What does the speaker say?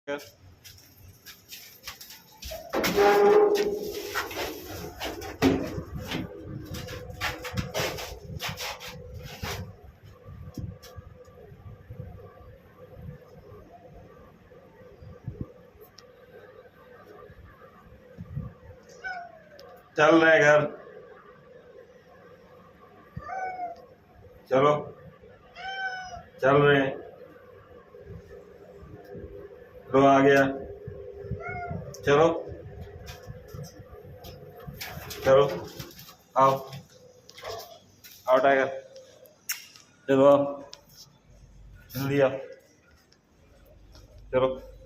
चल रहे घर, चलो चल रहे हैं। लो आ गया, चलो चलो आओ आओ टाइगर, चलो आओ जल्दी आओ, चलो।